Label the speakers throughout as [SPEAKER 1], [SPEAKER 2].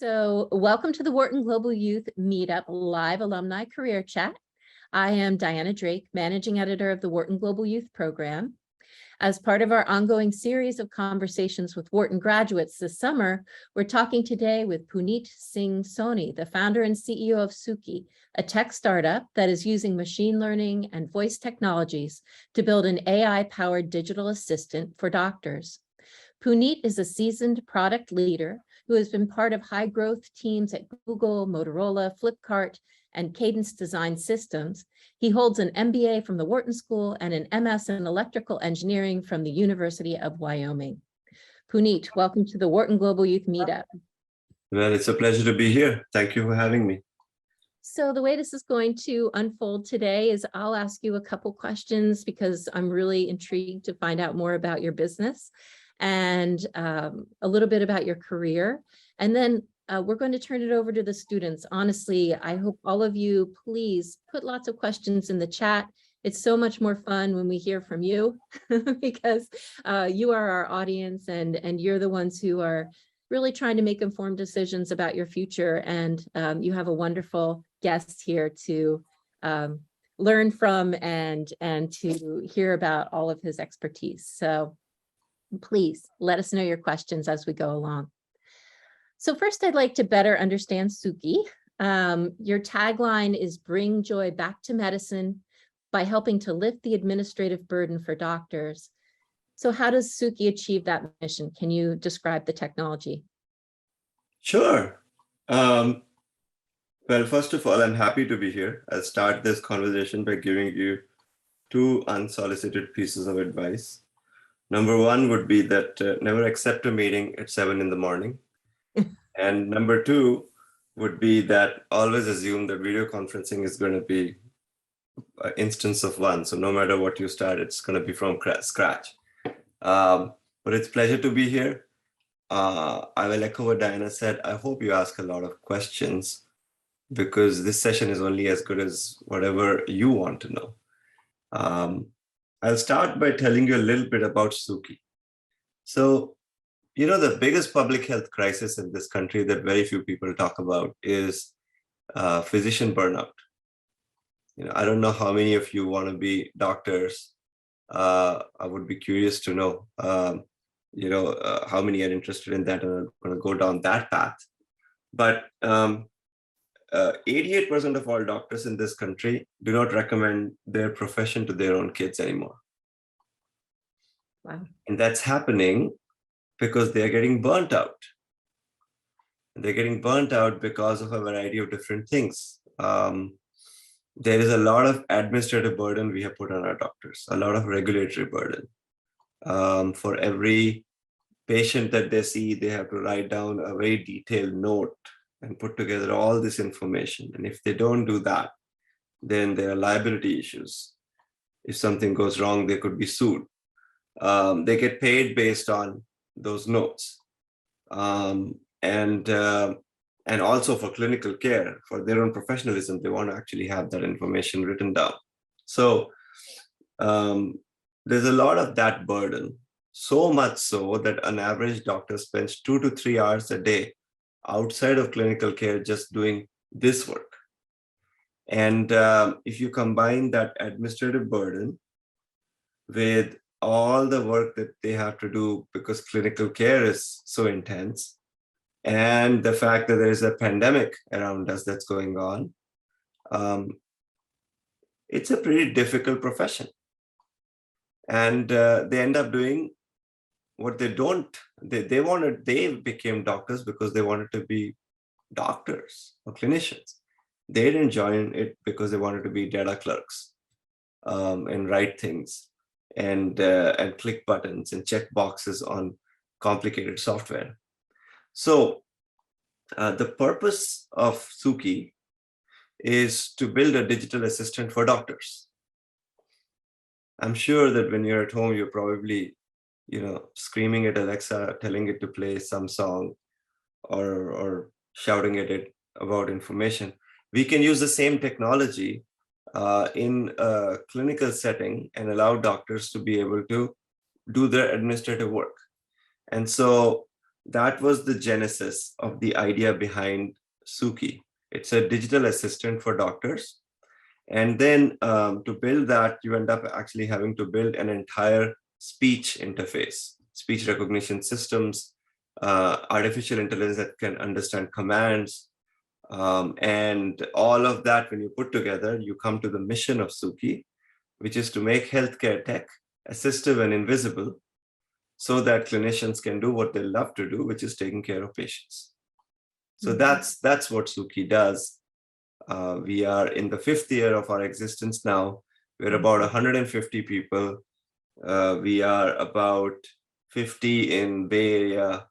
[SPEAKER 1] So welcome to the Wharton Global Youth Meetup Live Alumni Career Chat. I am Diana Drake, Managing Editor of the Wharton Global Youth Program. As part of our ongoing series of conversations with Wharton graduates this summer, we're talking today with Punit Singh Soni, the founder and CEO of Suki, a tech startup that is using machine learning and voice technologies to build an AI-powered digital assistant for doctors. Punit is a seasoned product leader who has been part of high-growth teams at Google, Motorola, Flipkart, and Cadence Design Systems. He holds an MBA from the Wharton School and an MS in Electrical Engineering from the University of Wyoming. Punit, welcome to the Wharton Global Youth Meetup.
[SPEAKER 2] Well, it's a pleasure to be here. Thank you for having me.
[SPEAKER 1] So the way this is going to unfold today is I'll ask you a couple questions because I'm really intrigued to find out more about your business and a little bit about your career. And then we're going to turn it over to the students. Honestly, I hope all of you, please put lots of questions in the chat. It's so much more fun when we hear from you because you are our audience and you're the ones who are really trying to make informed decisions about your future. And you have a wonderful guest here to learn from and to hear about all of his expertise. So please let us know your questions as we go along. So first, I'd like to better understand Suki. Your tagline is "Bring joy back to medicine by helping to lift the administrative burden for doctors." So how does Suki achieve that mission? Can you describe the technology?
[SPEAKER 2] Sure. Well, first of all, I'm happy to be here. I'll start this conversation by giving you two unsolicited pieces of advice. Number one would be that never accept a meeting at 7 in the morning. And number two would be that always assume that video conferencing is going to be an instance of one. So no matter what you start, it's going to be from scratch. But it's a pleasure to be here. I will echo what Diana said. I hope you ask a lot of questions because this session is only as good as whatever you want to know. I'll start by telling you a little bit about Suki. So, you know, the biggest public health crisis in this country that very few people talk about is physician burnout. You know, I don't know how many of you want to be doctors. I would be curious to know, how many are interested in that and are going to go down that path. But 88% of all doctors in this country do not recommend their profession to their own kids anymore.
[SPEAKER 1] Wow.
[SPEAKER 2] And that's happening because they're getting burnt out. They're getting burnt out because of a variety of different things. There is a lot of administrative burden we have put on our doctors, a lot of regulatory burden. For every patient that they see, they have to write down a very detailed note and put together all this information. And if they don't do that, then there are liability issues. If something goes wrong, they could be sued. They get paid based on those notes. And also for clinical care, for their own professionalism, they want to actually have that information written down. So there's a lot of that burden, so much so that an average doctor spends 2 to 3 hours a day outside of clinical care just doing this work. And if you combine that administrative burden with all the work that they have to do because clinical care is so intense, and the fact that there is a pandemic around us that's going on, it's a pretty difficult profession. And they end up doing what they don't. They became doctors because they wanted to be doctors or clinicians. They didn't join it because they wanted to be data clerks and write things and click buttons and check boxes on complicated software. So the purpose of Suki is to build a digital assistant for doctors. I'm sure that when you're at home, you're probably, screaming at Alexa, telling it to play some song or shouting at it about information. We can use the same technology in a clinical setting and allow doctors to be able to do their administrative work. And so that was the genesis of the idea behind Suki. It's a digital assistant for doctors. And then to build that, you end up actually having to build an entire speech interface, speech recognition systems, artificial intelligence that can understand commands. And all of that, when you put together, you come to the mission of Suki, which is to make healthcare tech assistive and invisible so that clinicians can do what they love to do, which is taking care of patients. So that's what Suki does. We are in the 5th year of our existence now. We're about 150 people. We are about 50 in Bay Area,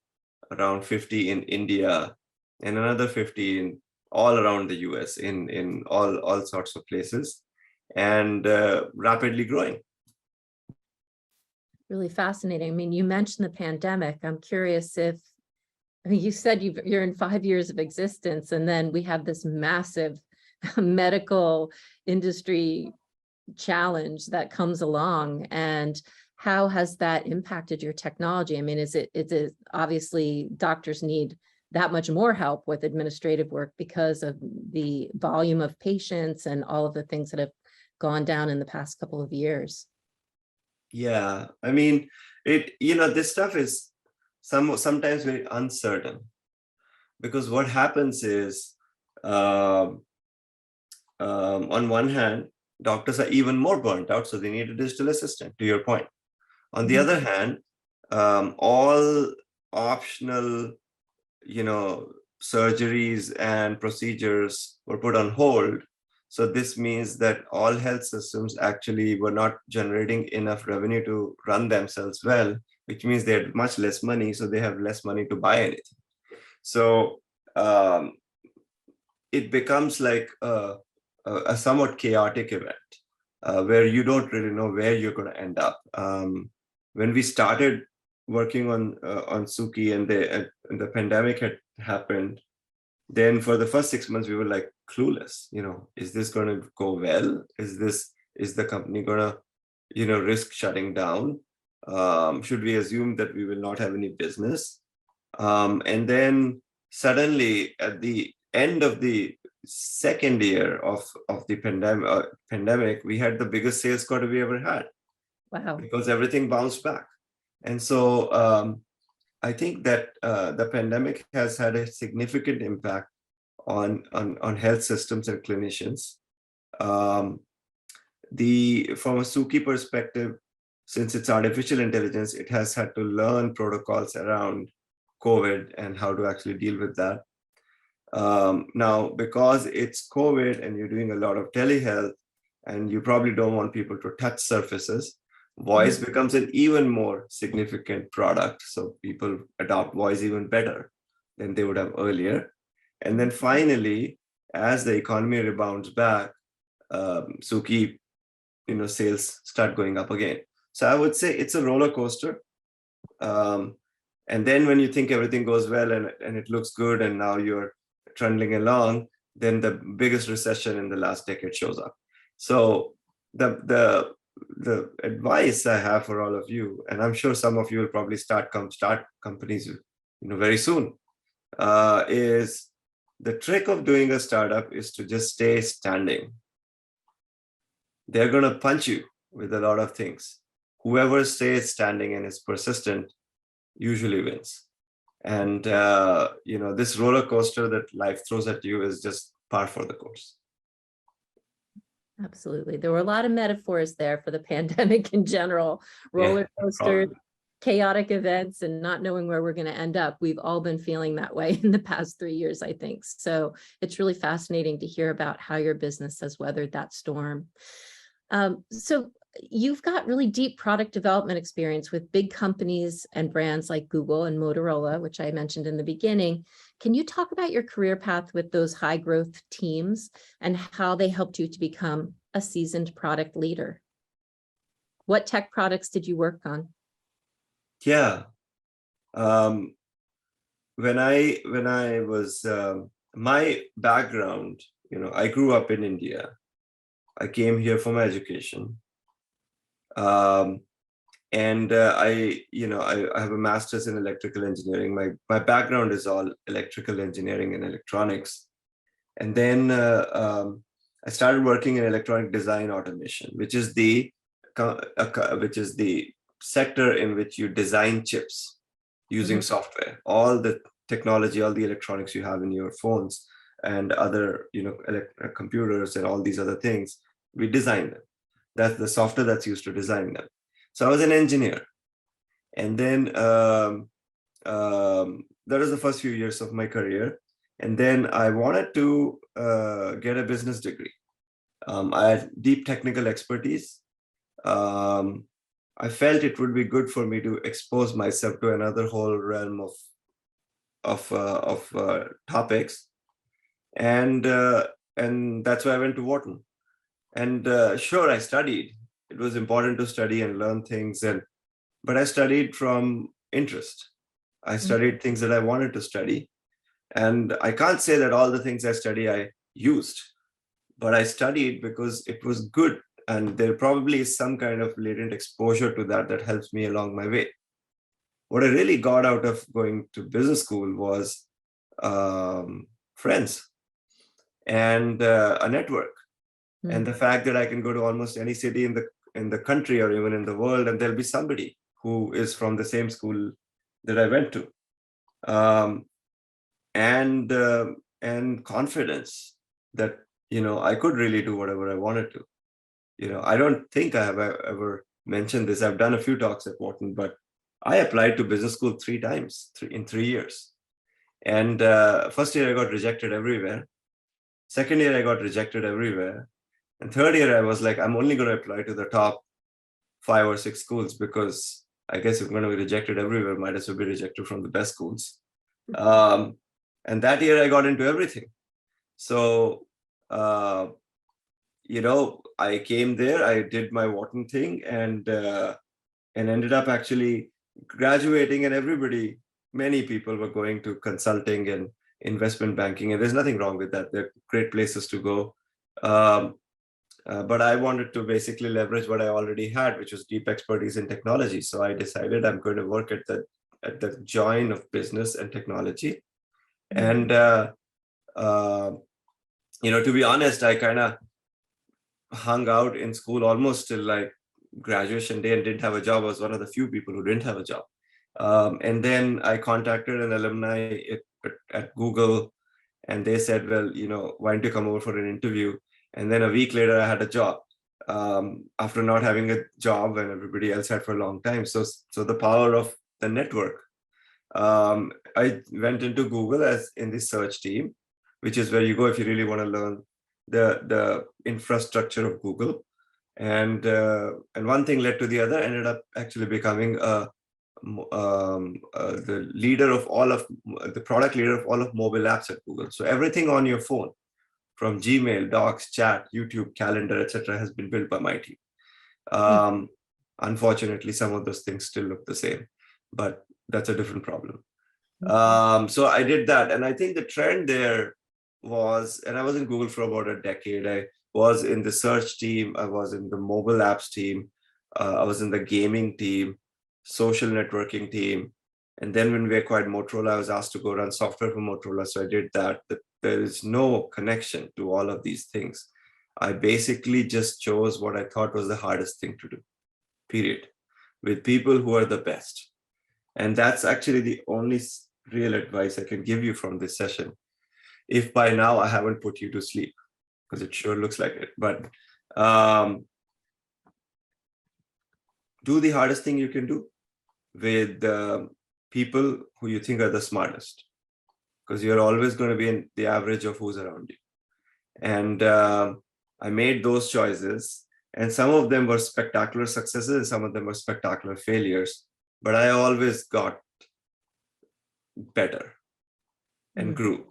[SPEAKER 2] around 50 in India, and another 50 in all around the US, in all sorts of places, and rapidly growing.
[SPEAKER 1] Really fascinating. I mean, you mentioned the pandemic. I'm curious if, I mean, you said you're in 5 years of existence, and then we have this massive medical industry challenge that comes along. And how has that impacted your technology? I mean, is it obviously doctors need that much more help with administrative work because of the volume of patients and all of the things that have gone down in the past couple of years?
[SPEAKER 2] Yeah, I mean, this stuff is sometimes very uncertain, because what happens is, on one hand, doctors are even more burnt out, so they need a digital assistant, to your point. On the other hand, all optional, surgeries and procedures were put on hold. So this means that all health systems actually were not generating enough revenue to run themselves well, which means they had much less money, so they have less money to buy anything. So it becomes like a somewhat chaotic event where you don't really know where you're going to end up. When we started working on Suki and the pandemic had happened, then for the first 6 months we were like clueless. Is this going to go well? Is the company going to risk shutting down? Should we assume that we will not have any business? And then suddenly at the end of the second year of the pandemic, we had the biggest sales quarter we ever had.
[SPEAKER 1] Wow.
[SPEAKER 2] Because everything bounced back. And so I think that the pandemic has had a significant impact on health systems and clinicians. From a Suki perspective, since it's artificial intelligence, it has had to learn protocols around COVID and how to actually deal with that. Now, because it's COVID and you're doing a lot of telehealth, and you probably don't want people to touch surfaces, voice becomes an even more significant product. So people adopt voice even better than they would have earlier. And then finally, as the economy rebounds back, Suki, sales start going up again. So I would say it's a roller coaster. And then when you think everything goes well and it looks good, and now you're trundling along, then the biggest recession in the last decade shows up. So the advice I have for all of you, and I'm sure some of you will probably start companies, very soon, is the trick of doing a startup is to just stay standing. They're going to punch you with a lot of things. Whoever stays standing and is persistent usually wins. And this roller coaster that life throws at you is just par for the course.
[SPEAKER 1] Absolutely. There were a lot of metaphors there for the pandemic in general, roller coaster, chaotic events, and not knowing where we're going to end up. We've all been feeling that way in the past 3 years, I think. So it's really fascinating to hear about how your business has weathered that storm. So you've got really deep product development experience with big companies and brands like Google and Motorola, which I mentioned in the beginning. Can you talk about your career path with those high growth teams and how they helped you to become a seasoned product leader? What tech products did you work on?
[SPEAKER 2] Yeah. When I was, my background, I grew up in India. I came here for my education. And I have a master's in electrical engineering. My background is all electrical engineering and electronics. And then I started working in electronic design automation, which is the sector in which you design chips using software. All the technology, all the electronics you have in your phones and other, computers and all these other things, we design them. That's the software that's used to design them. So I was an engineer. And then that was the first few years of my career. And then I wanted to get a business degree. I had deep technical expertise. I felt it would be good for me to expose myself to another whole realm of topics. And that's why I went to Wharton. And sure, I studied. It was important to study and learn things, but I studied from interest. I studied things that I wanted to study. And I can't say that all the things I study I used, but I studied because it was good. And there probably is some kind of latent exposure to that helps me along my way. What I really got out of going to business school was friends and a network. And the fact that I can go to almost any city in the country or even in the world, and there'll be somebody who is from the same school that I went to. And confidence that, I could really do whatever I wanted to. I don't think I have ever mentioned this. I've done a few talks at Wharton, but I applied to business school 3 times in 3 years. And first year I got rejected everywhere. Second year I got rejected everywhere. And third year I was like, I'm only going to apply to the top 5 or 6 schools, because I guess if I'm going to be rejected everywhere, might as well be rejected from the best schools. And that year I got into everything. So, I came there, I did my Wharton thing, and ended up actually graduating, and many people were going to consulting and investment banking, and there's nothing wrong with that. They're great places to go. But I wanted to basically leverage what I already had, which was deep expertise in technology. So I decided I'm going to work at the join of business and technology. And, to be honest, I kind of hung out in school almost till like graduation day and didn't have a job. I was one of the few people who didn't have a job. And then I contacted an alumni at Google, and they said, well, why don't you come over for an interview? And then a week later, I had a job after not having a job when everybody else had for a long time. So the power of the network. I went into Google as in the search team, which is where you go if you really want to learn the infrastructure of Google. And one thing led to the other. Ended up actually becoming the leader of the product leader of all of mobile apps at Google. So everything on your phone, from Gmail, Docs, Chat, YouTube, Calendar, etc., has been built by my team. Unfortunately, some of those things still look the same, but that's a different problem. So I did that. And I think the trend there was, and I was in Google for about a decade. I was in the search team. I was in the mobile apps team. I was in the gaming team, social networking team. And then when we acquired Motorola, I was asked to go run software for Motorola. So I did that. There is no connection to all of these things. I basically just chose what I thought was the hardest thing to do, period, with people who are the best. And that's actually the only real advice I can give you from this session. If by now I haven't put you to sleep, because it sure looks like it, but do the hardest thing you can do with people who you think are the smartest, because you're always going to be in the average of who's around you. And I made those choices, and some of them were spectacular successes, and some of them were spectacular failures, but I always got better and grew.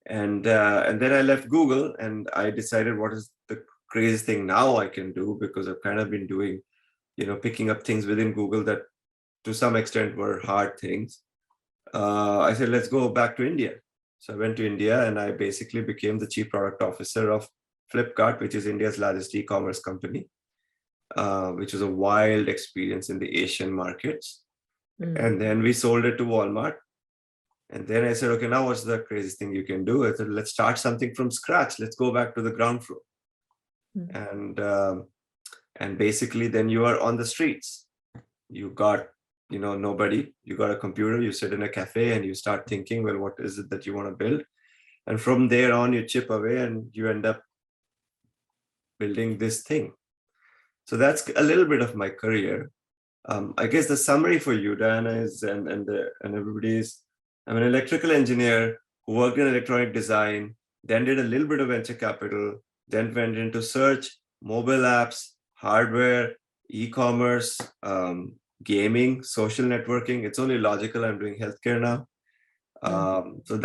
[SPEAKER 2] And then I left Google, and I decided what is the craziest thing now I can do, because I've kind of been doing, picking up things within Google that to some extent were hard things. I said, let's go back to India. So I went to India, and I basically became the chief product officer of Flipkart, which is India's largest e-commerce company. which was a wild experience in the Asian markets.
[SPEAKER 1] Mm.
[SPEAKER 2] And then we sold it to Walmart. And then I said, okay, now what's the craziest thing you can do? I said, let's start something from scratch. Let's go back to the ground floor.
[SPEAKER 1] Mm.
[SPEAKER 2] And basically then you are on the streets. You got, nobody, you got a computer, you sit in a cafe and you start thinking, well, what is it that you want to build? And from there on, you chip away and you end up building this thing. So that's a little bit of my career. I guess the summary for you, Diana, is and everybody is, I'm an electrical engineer who worked in electronic design, then did a little bit of venture capital, then went into search, mobile apps, hardware, e-commerce, gaming, social networking. It's only logical I'm doing healthcare now. So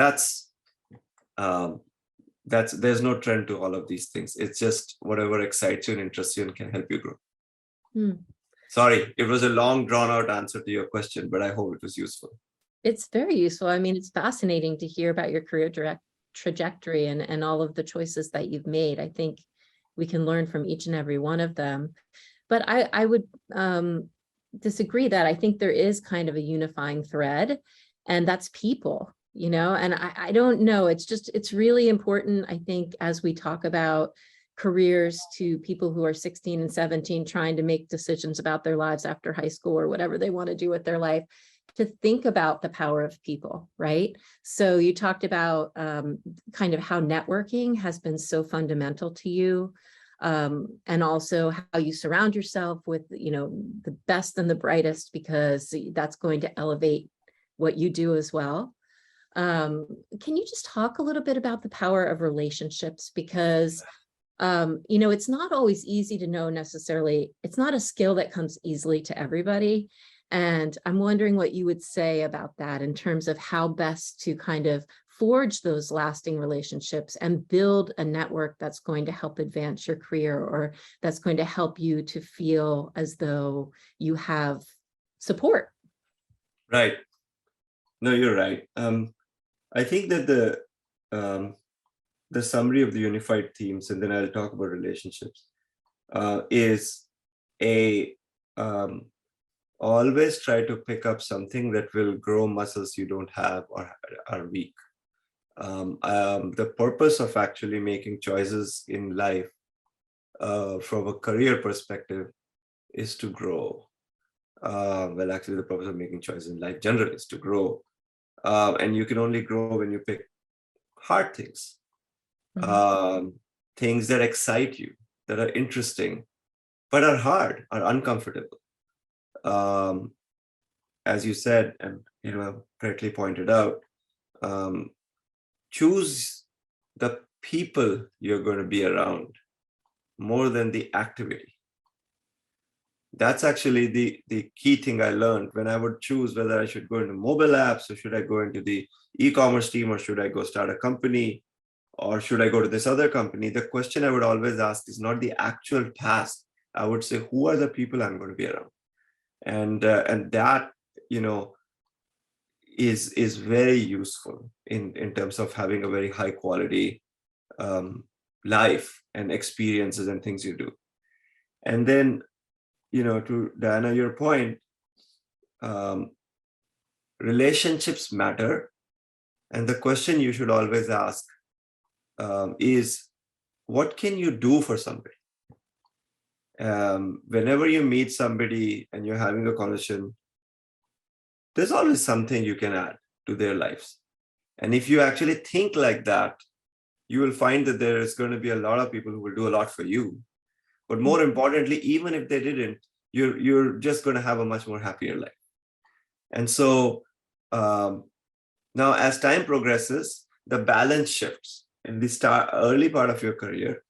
[SPEAKER 2] there's no trend to all of these things. It's just whatever excites you and interests you and can help you grow.
[SPEAKER 1] Mm.
[SPEAKER 2] Sorry, it was a long drawn out answer to your question, but I hope it was useful.
[SPEAKER 1] It's very useful. I mean, it's fascinating to hear about your career trajectory and all of the choices that you've made. I think we can learn from each and every one of them. But I would disagree that I think there is kind of a unifying thread, and that's people, and I don't know. It's really important, I think, as we talk about careers to people who are 16 and 17 trying to make decisions about their lives after high school or whatever they want to do with their life, to think about the power of people, right? So you talked about kind of how networking has been so fundamental to you, and also how you surround yourself with, the best and the brightest, because that's going to elevate what you do as well. Can you just talk a little bit about the power of relationships? Because it's not always easy to know necessarily. It's not a skill that comes easily to everybody. And I'm wondering what you would say about that in terms of how best to kind of forge those lasting relationships and build a network that's going to help advance your career, or that's going to help you to feel as though you have support.
[SPEAKER 2] Right. No, you're right. I think that the summary of the unified themes, and then I'll talk about relationships, is always try to pick up something that will grow muscles you don't have or are weak. The purpose of actually making choices in life from a career perspective is to grow. Well, actually, the purpose of making choices in life generally is to grow. And you can only grow when you pick hard things. Things that excite you, that are interesting, but are hard, are uncomfortable. As you said, and correctly pointed out, choose the people you're going to be around more than the activity. That's actually the key thing I learned when I would choose whether I should go into mobile apps, or should I go into the e-commerce team, or should I go start a company, or should I go to this other company? The question I would always ask is not the actual task. I would say, who are the people I'm going to be around? And that, is very useful in terms of having a very high quality life and experiences and things you do. And then, to Diana, your point, relationships matter. And the question you should always ask is, what can you do for somebody? Whenever you meet somebody and you're having a conversation, there's always something you can add to their lives. And if you actually think like that, you will find that there is going to be a lot of people who will do a lot for you. But more importantly, even if they didn't, you're just going to have a much more happier life. And so now, as time progresses, the balance shifts. In the early part of your career,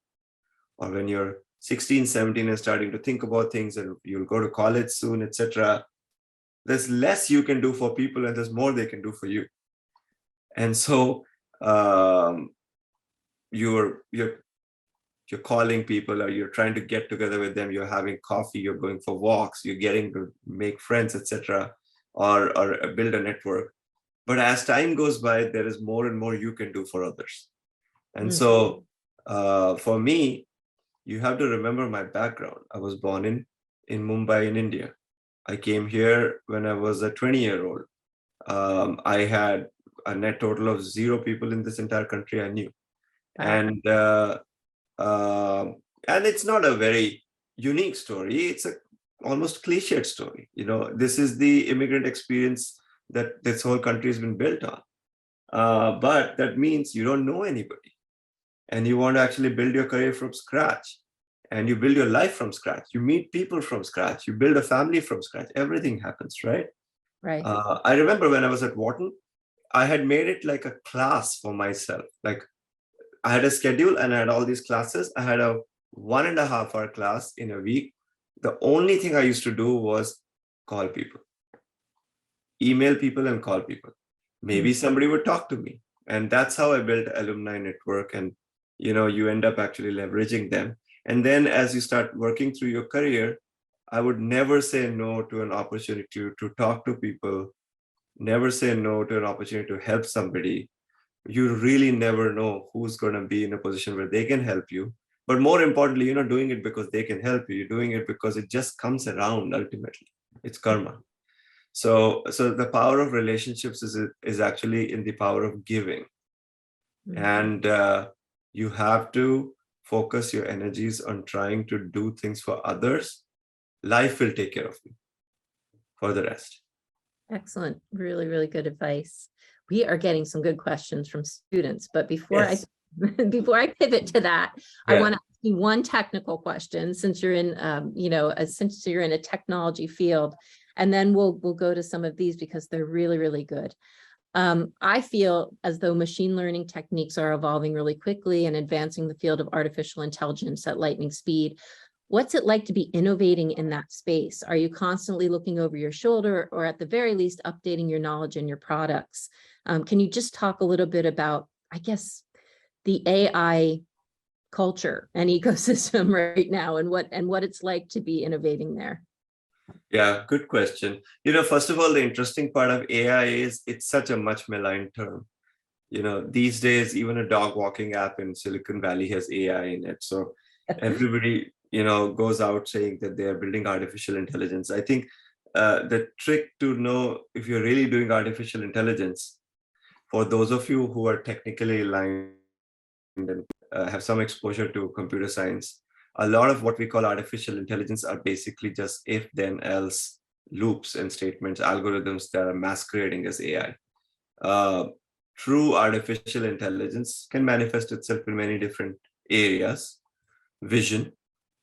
[SPEAKER 2] or when you're 16, 17 and starting to think about things, and you'll go to college soon, etc., there's less you can do for people and there's more they can do for you. And so you're calling people, or you're trying to get together with them, you're having coffee, you're going for walks, you're getting to make friends, etc., or build a network. But as time goes by, there is more and more you can do for others. And so for me, you have to remember my background. I was born in Mumbai in India. I came here when I was a 20-year-old. I had a net total of 0 people in this entire country I knew.
[SPEAKER 1] Wow.
[SPEAKER 2] And it's not a very unique story. It's a almost cliched story. This is the immigrant experience that this whole country has been built on. But that means you don't know anybody, and you want to actually build your career from scratch, and you build your life from scratch. You meet people from scratch. You build a family from scratch. Everything happens, right?
[SPEAKER 1] Right.
[SPEAKER 2] I remember when I was at Wharton, I had made it like a class for myself. Like, I had a schedule and I had all these classes. I had a 1.5-hour class in a week. The only thing I used to do was call people, email people and call people. Maybe somebody would talk to me. And that's how I built alumni network. And, you end up actually leveraging them. And then as you start working through your career, I would never say no to an opportunity to talk to people, never say no to an opportunity to help somebody. You really never know who's going to be in a position where they can help you. But more importantly, you're not doing it because they can help you. You're doing it because it just comes around ultimately. It's karma. So the power of relationships is actually in the power of giving. And you have to focus your energies on trying to do things for others. Life will take care of you for the rest.
[SPEAKER 1] Excellent. Really, really good advice. We are getting some good questions from students, but before I pivot to that, I want to ask you one technical question, since you're in, since you're in a technology field, and then we'll go to some of these because they're really, really good. I feel as though machine learning techniques are evolving really quickly and advancing the field of artificial intelligence at lightning speed. What's it like to be innovating in that space? Are you constantly looking over your shoulder, or at the very least updating your knowledge and your products? Can you just talk a little bit about, I guess, the AI culture and ecosystem right now, and what it's like to be innovating there?
[SPEAKER 2] Yeah, good question. First of all, the interesting part of AI is it's such a much maligned term. These days, even a dog walking app in Silicon Valley has AI in it. So everybody, goes out saying that they are building artificial intelligence. I think the trick to know if you're really doing artificial intelligence, for those of you who are technically aligned and have some exposure to computer science, a lot of what we call artificial intelligence are basically just if, then, else loops and statements, algorithms that are masquerading as AI. True artificial intelligence can manifest itself in many different areas. Vision.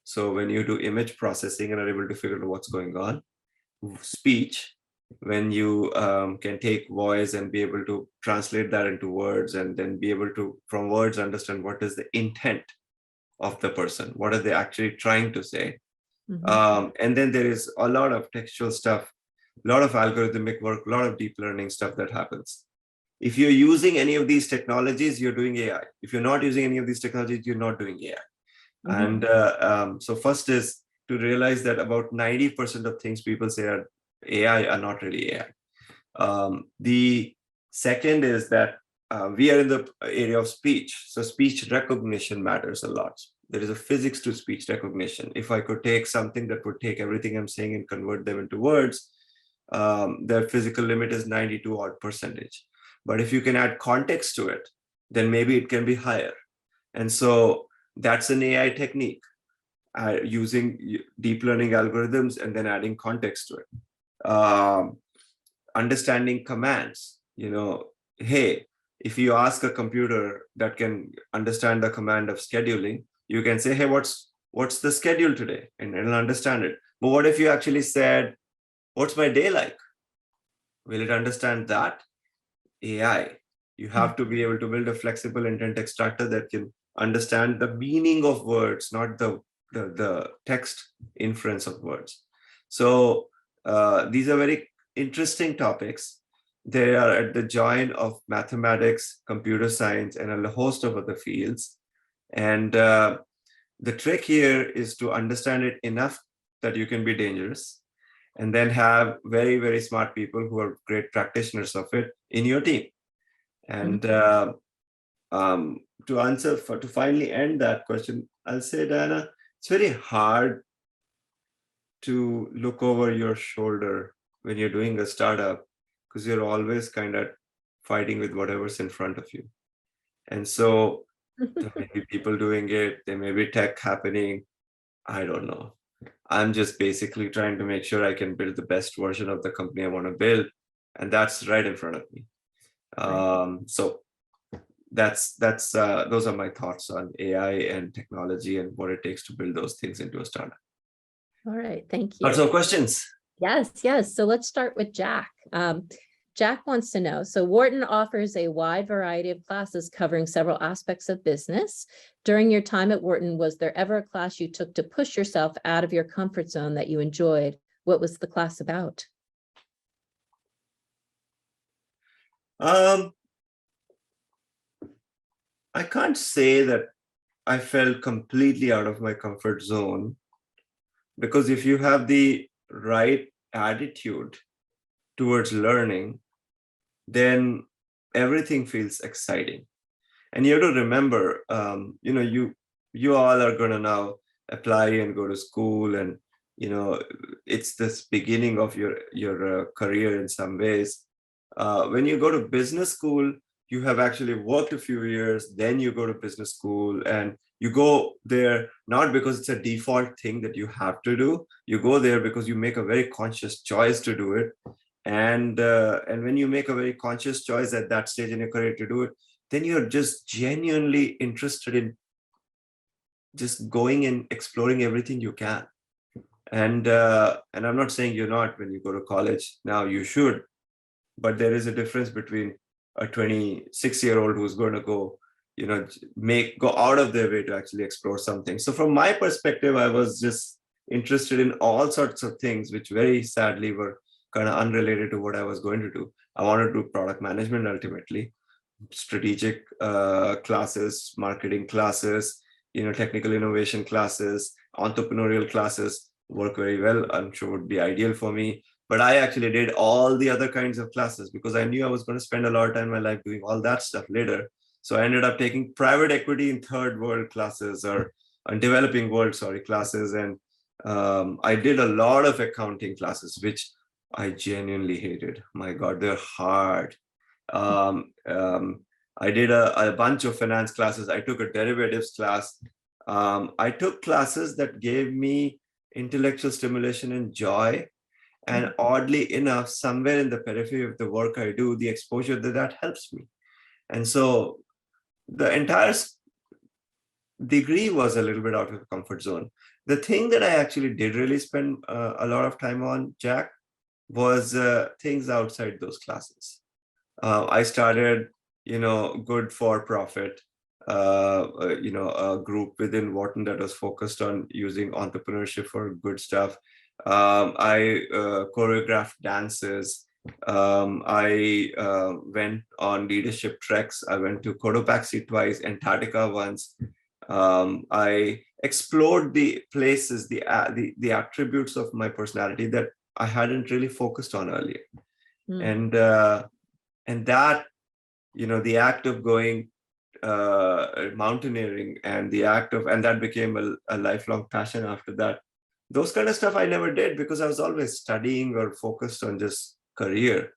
[SPEAKER 2] So when you do image processing and are able to figure out what's going on. Speech, when you can take voice and be able to translate that into words, and then be able to, from words, understand what is the intent of the person, what are they actually trying to say. And then there is a lot of textual stuff, a lot of algorithmic work, a lot of deep learning stuff that happens. If you're using any of these technologies, you're doing AI. If you're not using any of these technologies, you're not doing AI. And so first is to realize that about 90% of things people say are AI are not really AI. The second is that we are in the area of speech. So speech recognition matters a lot. There is a physics to speech recognition. If I could take something that would take everything I'm saying and convert them into words, their physical limit is 92 odd percentage. But if you can add context to it, then maybe it can be higher. And so that's an AI technique, using deep learning algorithms and then adding context to it. Understanding commands, hey, if you ask a computer that can understand the command of scheduling, you can say, hey, what's the schedule today? And it'll understand it. But what if you actually said, what's my day like? Will it understand that? AI. You have to be able to build a flexible intent extractor that can understand the meaning of words, not the text inference of words. So these are very interesting topics. They are at the join of mathematics, computer science, and a host of other fields. And the trick here is to understand it enough that you can be dangerous, and then have very, very smart people who are great practitioners of it in your team. And to finally end that question, I'll say, Diana, it's very hard to look over your shoulder when you're doing a startup because you're always kind of fighting with whatever's in front of you. And so there may be people doing it, there may be tech happening. I don't know. I'm just basically trying to make sure I can build the best version of the company I want to build. And that's right in front of me. So that's those are my thoughts on AI and technology and what it takes to build those things into a startup.
[SPEAKER 1] All right, thank you.
[SPEAKER 2] Lots of questions.
[SPEAKER 1] Yes. So let's start with Jack. Jack wants to know, so Wharton offers a wide variety of classes covering several aspects of business. During your time at Wharton, was there ever a class you took to push yourself out of your comfort zone that you enjoyed? What was the class about?
[SPEAKER 2] I can't say that I felt completely out of my comfort zone, because if you have the right attitude towards learning, then everything feels exciting. And you have to remember, you all are going to now apply and go to school, and it's this beginning of your career in some ways. When you go to business school, you have actually worked a few years, then you go to business school, and you go there not because it's a default thing that you have to do. You go there because you make a very conscious choice to do it. And when you make a very conscious choice at that stage in your career to do it, then you're just genuinely interested in just going and exploring everything you can. And I'm not saying you're not when you go to college. Now you should, but there is a difference between a 26-year-old who's going to go out of their way to actually explore something. So from my perspective, I was just interested in all sorts of things, which very sadly were kind of unrelated to what I was going to do. I wanted to do product management ultimately, strategic classes, marketing classes, technical innovation classes, entrepreneurial classes work very well. I'm sure would be ideal for me. But I actually did all the other kinds of classes because I knew I was going to spend a lot of time in my life doing all that stuff later. So I ended up taking private equity in third world classes or developing world, classes. And I did a lot of accounting classes, which I genuinely hated. My God, they're hard. I did a bunch of finance classes. I took a derivatives class. I took classes that gave me intellectual stimulation and joy. And oddly enough, somewhere in the periphery of the work I do, the exposure that helps me. And so the entire degree was a little bit out of the comfort zone. The thing that I actually did really spend a lot of time on, Jack, was things outside those classes. I started, good for-profit, a group within Wharton that was focused on using entrepreneurship for good stuff. I choreographed dances. I went on leadership treks. I went to Cotopaxi twice, Antarctica once. I explored the places, the attributes of my personality that I hadn't really focused on earlier. And that, the act of going mountaineering and that became a lifelong passion after that. Those kind of stuff I never did because I was always studying or focused on just career.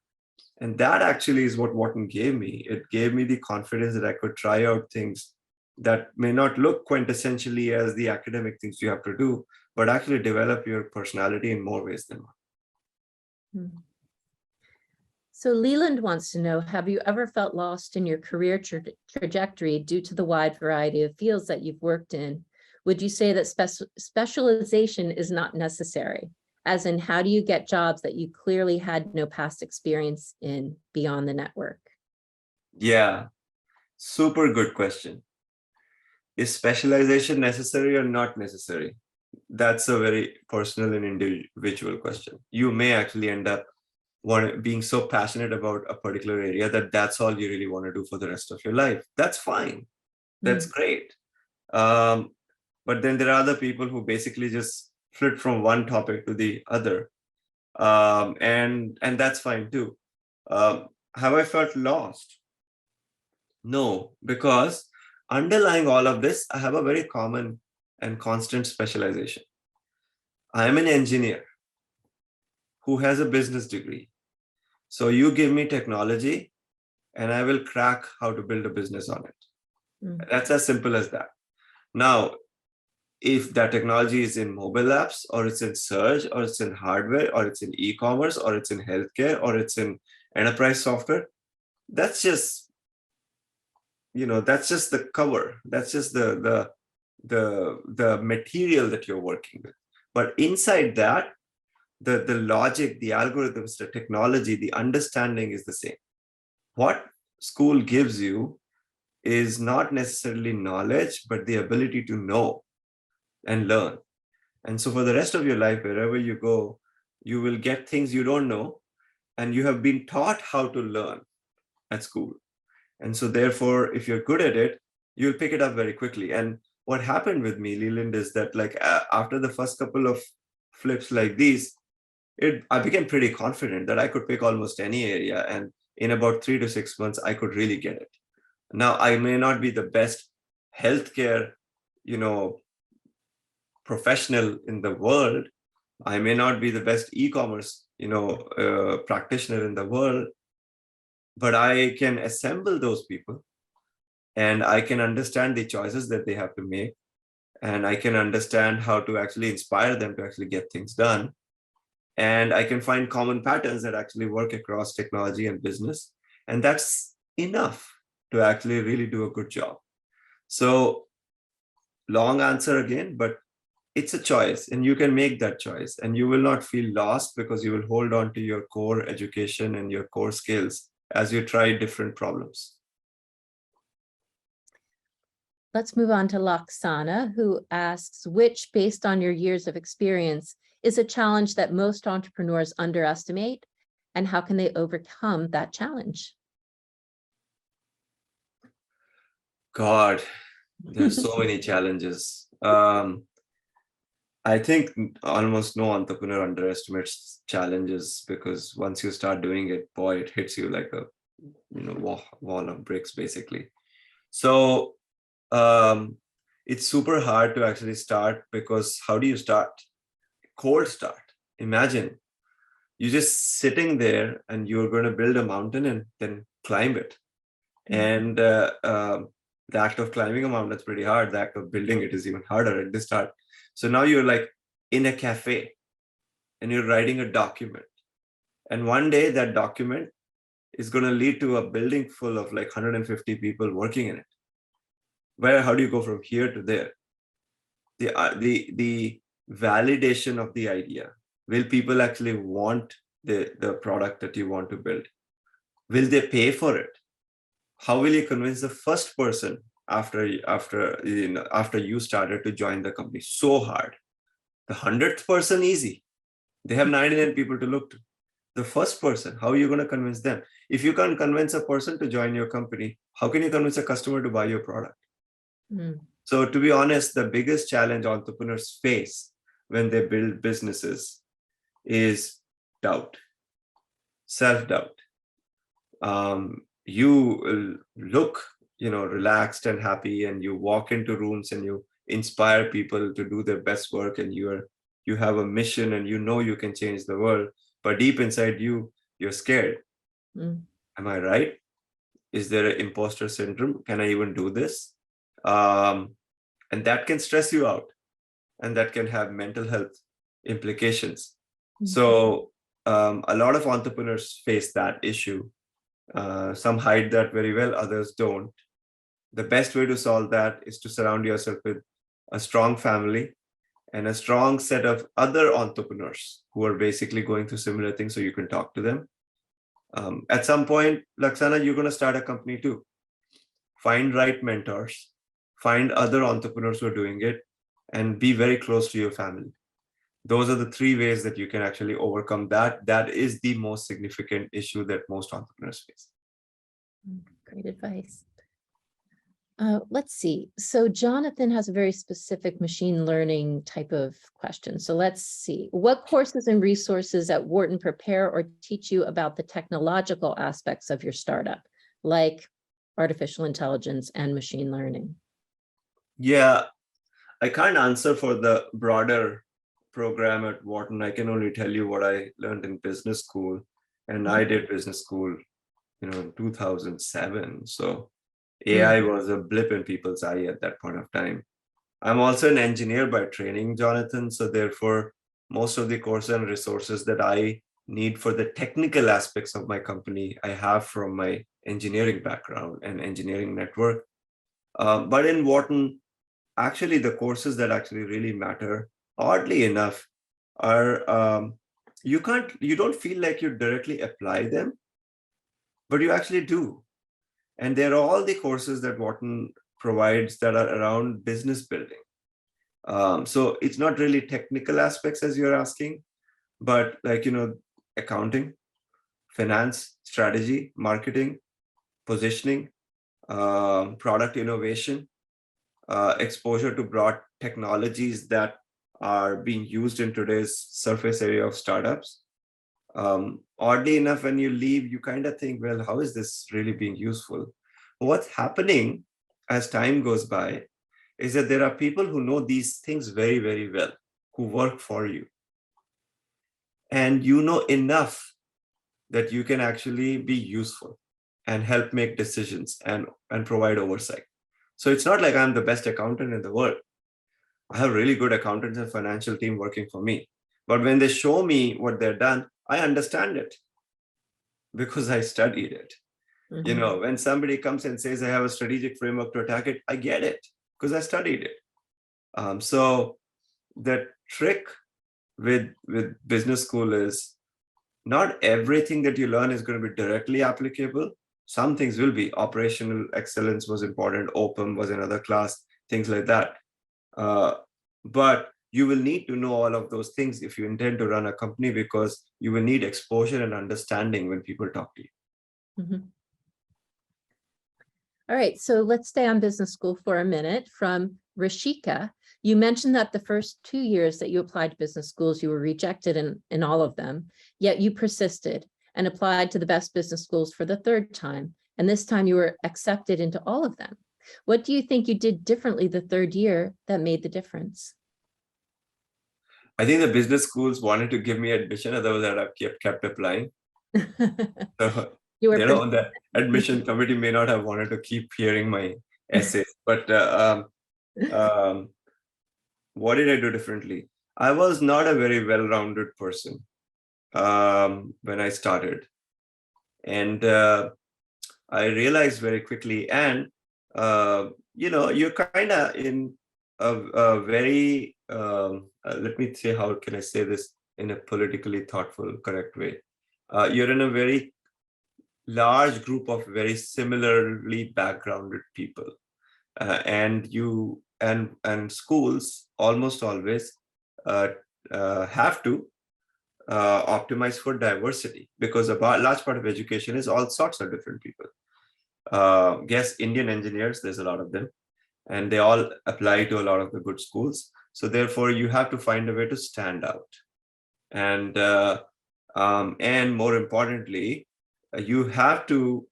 [SPEAKER 2] And that actually is what Wharton gave me. It gave me the confidence that I could try out things that may not look quintessentially as the academic things you have to do, but actually develop your personality in more ways than one.
[SPEAKER 1] So Leland wants to know, have you ever felt lost in your career trajectory due to the wide variety of fields that you've worked in? Would you say that specialization is not necessary? As in, how do you get jobs that you clearly had no past experience in beyond the network?
[SPEAKER 2] Yeah, super good question. Is specialization necessary or not necessary? That's a very personal and individual question. You may actually end up being so passionate about a particular area that that's all you really want to do for the rest of your life. That's fine. That's great. But then there are other people who basically just flit from one topic to the other. And that's fine too. Have I felt lost? No, because underlying all of this, I have a very common and constant specialization. I'm an engineer who has a business degree. So you give me technology and I will crack how to build a business on it. That's as simple as that. Now, if that technology is in mobile apps, or it's in search, or it's in hardware, or it's in e-commerce, or it's in healthcare, or it's in enterprise software, that's just, that's just the cover. That's just the material that you're working with. But inside that, the logic, the algorithms, the technology, the understanding is the same. What school gives you is not necessarily knowledge, but the ability to know and learn. And so for the rest of your life, wherever you go, you will get things you don't know, and you have been taught how to learn at school. And so therefore, if you're good at it, you'll pick it up very quickly. And what happened with me, Leland, is that after the first couple of flips like these, I became pretty confident that I could pick almost any area. And in about 3 to 6 months, I could really get it. Now, I may not be the best healthcare, professional in the world. I may not be the best e-commerce, practitioner in the world, but I can assemble those people, and I can understand the choices that they have to make, and I can understand how to actually inspire them to actually get things done. And I can find common patterns that actually work across technology and business. And that's enough to actually really do a good job. So long answer again, but it's a choice, and you can make that choice, and you will not feel lost because you will hold on to your core education and your core skills as you try different problems.
[SPEAKER 1] Let's move on to Laksana, who asks, which, based on your years of experience, is a challenge that most entrepreneurs underestimate, and how can they overcome that challenge?
[SPEAKER 2] God, there's so many challenges. I think almost no entrepreneur underestimates challenges, because once you start doing it, boy, it hits you like a wall of bricks, basically. So it's super hard to actually start, because how do you start? Cold start. Imagine you're just sitting there and you're going to build a mountain and then climb it. And the act of climbing a mountain is pretty hard. The act of building it is even harder at the start. So now you're like in a cafe and you're writing a document. And one day that document is going to lead to a building full of like 150 people working in it. How do you go from here to there? The validation of the idea. Will people actually want the product that you want to build? Will they pay for it? How will you convince the first person after you started to join the company? So hard. The 100th person, easy. They have 99 people to look to. The first person, how are you going to convince them? If you can't convince a person to join your company, how can you convince a customer to buy your product? So to be honest, the biggest challenge entrepreneurs face when they build businesses is doubt, self-doubt. You look, relaxed and happy, and you walk into rooms and you inspire people to do their best work, and you have a mission, and you can change the world, but deep inside you're scared. Am I right? Is there an imposter syndrome? Can I even do this? And that can stress you out, and that can have mental health implications. So a lot of entrepreneurs face that issue. Some hide that very well, others don't. The best way to solve that is to surround yourself with a strong family and a strong set of other entrepreneurs who are basically going through similar things, so you can talk to them. At some point, Laksana, you're going to start a company too. Find right mentors, find other entrepreneurs who are doing it, and be very close to your family. Those are the 3 ways that you can actually overcome that. That is the most significant issue that most entrepreneurs face.
[SPEAKER 1] Great advice. Let's see. So Jonathan has a very specific machine learning type of question. So let's see. What courses and resources at Wharton prepare or teach you about the technological aspects of your startup, like artificial intelligence and machine learning?
[SPEAKER 2] Yeah, I can't answer for the broader program at Wharton. I can only tell you what I learned in business school. And I did business school, in 2007. So AI was a blip in people's eye at that point of time. I'm also an engineer by training, Jonathan. So therefore, most of the courses and resources that I need for the technical aspects of my company, I have from my engineering background and engineering network. But in Wharton, actually the courses that actually really matter, oddly enough, are you don't feel like you directly apply them, but you actually do. And they're all the courses that Wharton provides that are around business building. So it's not really technical aspects as you're asking, but like, accounting, finance, strategy, marketing, positioning, product innovation, exposure to broad technologies that are being used in today's surface area of startups. Oddly enough, when you leave, you kind of think, well, how is this really being useful? What's happening as time goes by is that there are people who know these things very, very well, who work for you. And you know enough that you can actually be useful and help make decisions and provide oversight. So it's not like I'm the best accountant in the world. I have really good accountants and financial team working for me. But when they show me what they're done, I understand it because I studied it. When somebody comes and says, I have a strategic framework to attack it, I get it because I studied it. So the trick with business school is not everything that you learn is going to be directly applicable. Some things will be. Operational excellence was important. OPM was another class, things like that. But you will need to know all of those things if you intend to run a company, because you will need exposure and understanding when people talk to you.
[SPEAKER 1] All right, so let's stay on business school for a minute. From Rishika, you mentioned that the first 2 years that you applied to business schools, you were rejected in all of them, yet you persisted and applied to the best business schools for the third time. And this time you were accepted into all of them. What do you think you did differently the third year that made the difference?
[SPEAKER 2] I think the business schools wanted to give me admission, otherwise I'd have kept applying. So, the admission committee may not have wanted to keep hearing my essays, but what did I do differently? I was not a very well-rounded person when I started. And I realized very quickly, and you're kind of in a very, let me say, how can I say this in a politically thoughtful, correct way? You're in a very large group of very similarly backgrounded people. And schools almost always have to optimize for diversity, because a large part of education is all sorts of different people. Yes, Indian engineers, there's a lot of them, and they all apply to a lot of the good schools. So therefore, you have to find a way to stand out. And more importantly, you have to,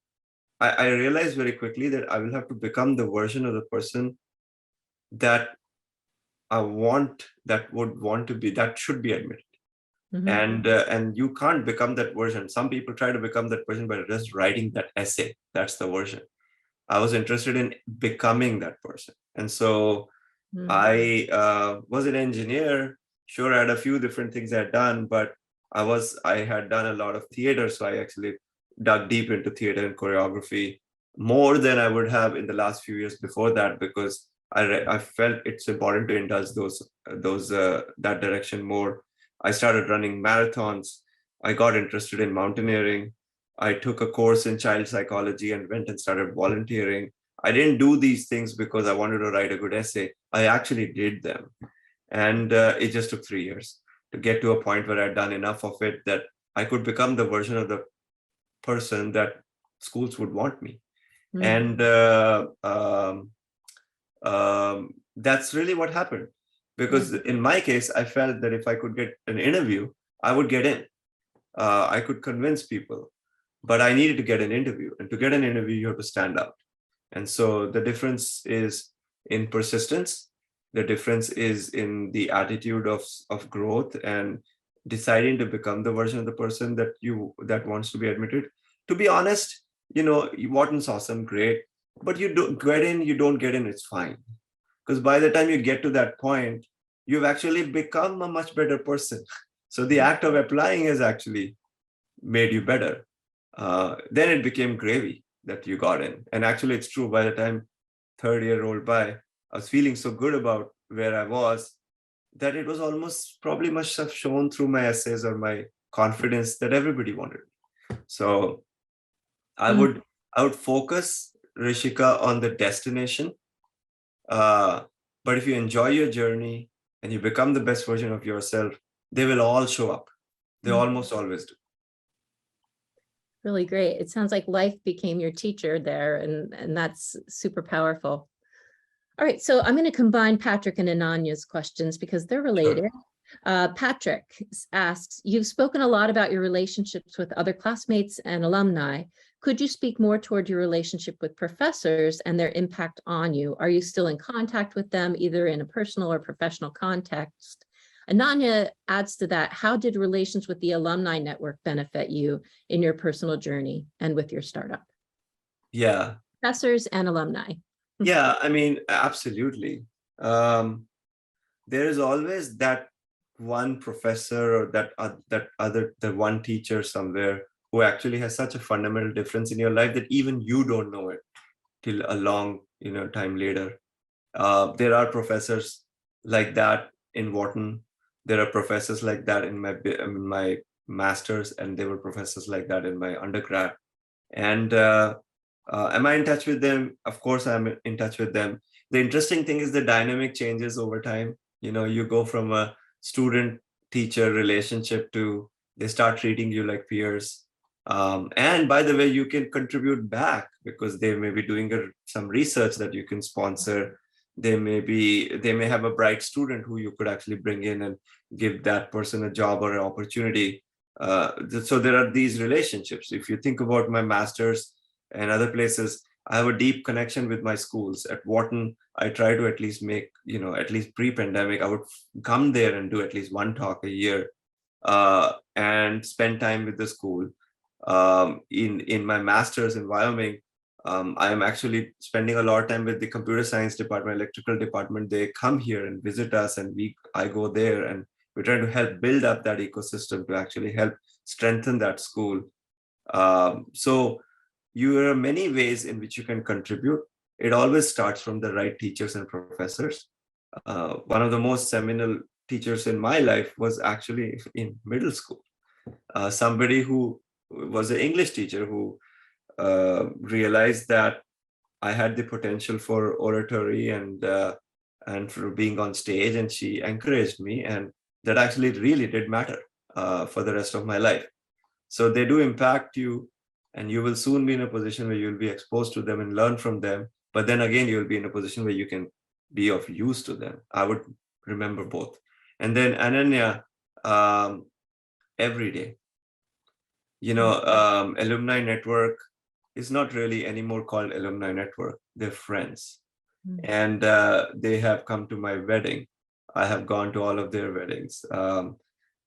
[SPEAKER 2] I realized very quickly that I will have to become the version of the person that I want, that should be admitted. And you can't become that version. Some people try to become that person by just writing that essay. That's the version. I was interested in becoming that person. And so I was an engineer. Sure, I had a few different things I had done, but I had done a lot of theater. So I actually dug deep into theater and choreography more than I would have in the last few years before that, because I felt it's important to indulge that direction more. I started running marathons. I got interested in mountaineering. I took a course in child psychology and went and started volunteering. I didn't do these things because I wanted to write a good essay. I actually did them. And it just took 3 years to get to a point where I'd done enough of it that I could become the version of the person that schools would want me. And that's really what happened. Because in my case, I felt that if I could get an interview, I would get in. I could convince people, but I needed to get an interview. And to get an interview, you have to stand out. And so the difference is in persistence. The difference is in the attitude of growth and deciding to become the version of the person that wants to be admitted. To be honest, Wharton's awesome, great, but you don't get in, it's fine. Because by the time you get to that point, you've actually become a much better person. So the act of applying has actually made you better. Then it became gravy that you got in. And actually, it's true, by the time third year rolled by, I was feeling so good about where I was that it was almost probably must have shown through my essays or my confidence that everybody wanted. So I would focus, Rishika, on the destination. But if you enjoy your journey and you become the best version of yourself, they will all show up. They almost always do.
[SPEAKER 1] Really great. It sounds like life became your teacher there, and that's super powerful. All right, so I'm going to combine Patrick and Ananya's questions because they're related. Sure. Patrick asks, you've spoken a lot about your relationships with other classmates and alumni. Could you speak more toward your relationship with professors and their impact on you? Are you still in contact with them, either in a personal or professional context? Ananya adds to that, how did relations with the alumni network benefit you in your personal journey and with your startup?
[SPEAKER 2] Yeah.
[SPEAKER 1] Professors and alumni.
[SPEAKER 2] Yeah, I mean, absolutely. There is always that one professor or the one teacher somewhere who actually has such a fundamental difference in your life that even you don't know it till a long time later. There are professors like that in Wharton. There are professors like that in my master's, and there were professors like that in my undergrad. And am I in touch with them? Of course, I'm in touch with them. The interesting thing is the dynamic changes over time. You go from a student-teacher relationship to they start treating you like peers. And by the way, you can contribute back because they may be doing some research that you can sponsor. They may have a bright student who you could actually bring in and give that person a job or an opportunity. So there are these relationships. If you think about my master's and other places, I have a deep connection with my schools. At Wharton, I try to at least make, at least pre-pandemic, I would come there and do at least one talk a year and spend time with the school. In my master's in Wyoming, I am actually spending a lot of time with the computer science department, electrical department. They come here and visit us, and I go there, and we're trying to help build up that ecosystem to actually help strengthen that school. So there are many ways in which you can contribute. It always starts from the right teachers and professors. One of the most seminal teachers in my life was actually in middle school. Somebody who was an English teacher who realized that I had the potential for oratory and for being on stage, and she encouraged me, and that actually really did matter for the rest of my life. So they do impact you, and you will soon be in a position where you'll be exposed to them and learn from them. But then again, you'll be in a position where you can be of use to them. I would remember both. And then Ananya, every day. Alumni network is not really anymore called alumni network. They're friends. And they have come to my wedding. I have gone to all of their weddings.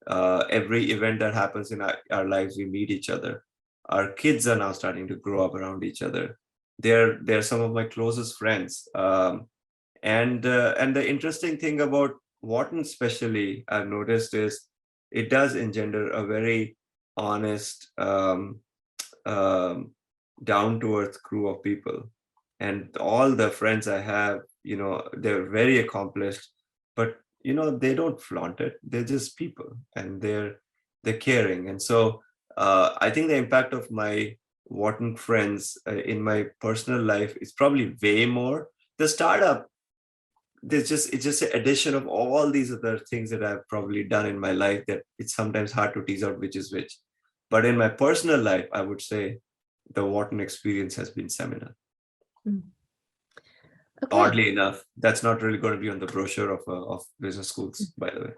[SPEAKER 2] Every event that happens in our lives, we meet each other. Our kids are now starting to grow up around each other. They're some of my closest friends. And the interesting thing about Wharton especially, I've noticed, is it does engender a very honest, down-to-earth crew of people. And all the friends I have, they're very accomplished, but they don't flaunt it. They're just people, and they're caring. And so I think the impact of my Wharton friends in my personal life is probably way more. The startup, it's just an addition of all these other things that I've probably done in my life that it's sometimes hard to tease out which is which. But in my personal life, I would say the Wharton experience has been seminal. Okay. Oddly enough, that's not really going to be on the brochure of business schools, by the way.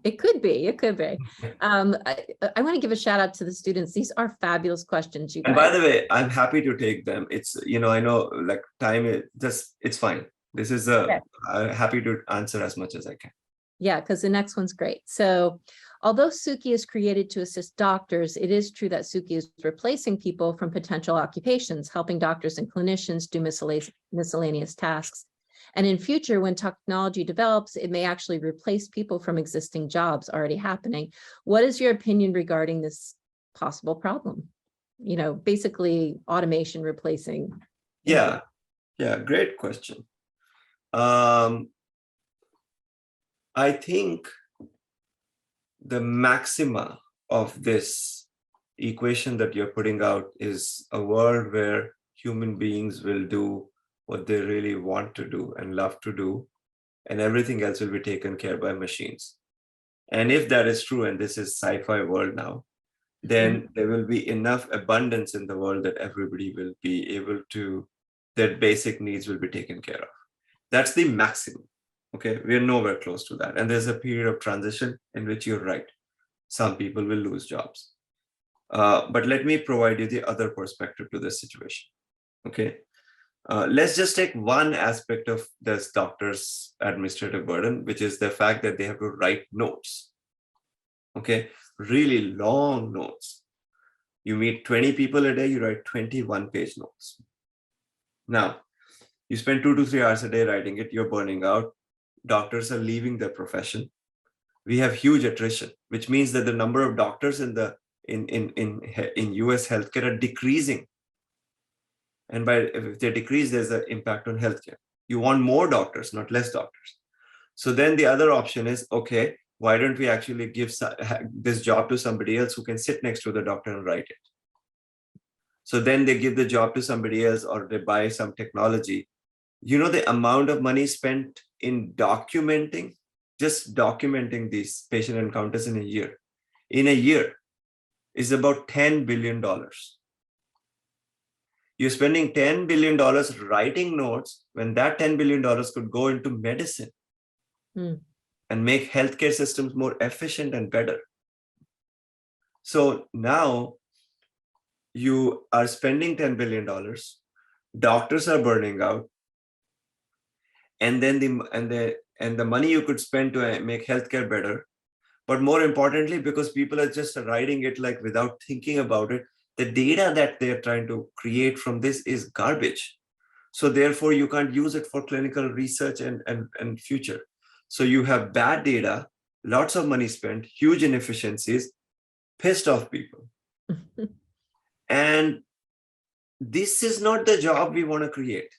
[SPEAKER 1] It could be. I want to give a shout out to the students. These are fabulous questions, you guys.
[SPEAKER 2] And by the way, I'm happy to take them. It's, I know like time is just, it's fine. This is
[SPEAKER 1] Okay.
[SPEAKER 2] I'm happy to answer as much as I can.
[SPEAKER 1] Yeah, because the next one's great. So although Suki is created to assist doctors, it is true that Suki is replacing people from potential occupations, helping doctors and clinicians do miscellaneous tasks. And in future, when technology develops, it may actually replace people from existing jobs already happening. What is your opinion regarding this possible problem? You know, basically automation replacing.
[SPEAKER 2] Yeah, great question. I think the maxima of this equation that you're putting out is a world where human beings will do what they really want to do and love to do, and everything else will be taken care by machines. And if that is true, and this is sci-fi world now, then there will be enough abundance in the world that everybody will be able to, their basic needs will be taken care of. That's the maximum. Okay, we are nowhere close to that. And there's a period of transition in which you're right. Some people will lose jobs. But let me provide you the other perspective to this situation. Okay, let's just take one aspect of this doctor's administrative burden, which is the fact that they have to write notes. Okay, really long notes. You meet 20 people a day, you write 21-page notes. Now, you spend 2 to 3 hours a day writing it, you're burning out. Doctors are leaving their profession. We have huge attrition, which means that the number of doctors in US healthcare are decreasing. And if they decrease, there's an impact on healthcare. You want more doctors, not less doctors. So then the other option is, okay, why don't we actually give this job to somebody else who can sit next to the doctor and write it? So then they give the job to somebody else, or they buy some technology. You know, the amount of money spent in documenting, just documenting these patient encounters in a year is about $10 billion. You're spending $10 billion writing notes when that $10 billion could go into medicine and make healthcare systems more efficient and better. So now you are spending $10 billion, doctors are burning out, and then the money you could spend to make healthcare better. But more importantly, because people are just writing it like without thinking about it, the data that they're trying to create from this is garbage. So therefore, you can't use it for clinical research and future. So you have bad data, lots of money spent, huge inefficiencies, pissed off people. And this is not the job we want to create.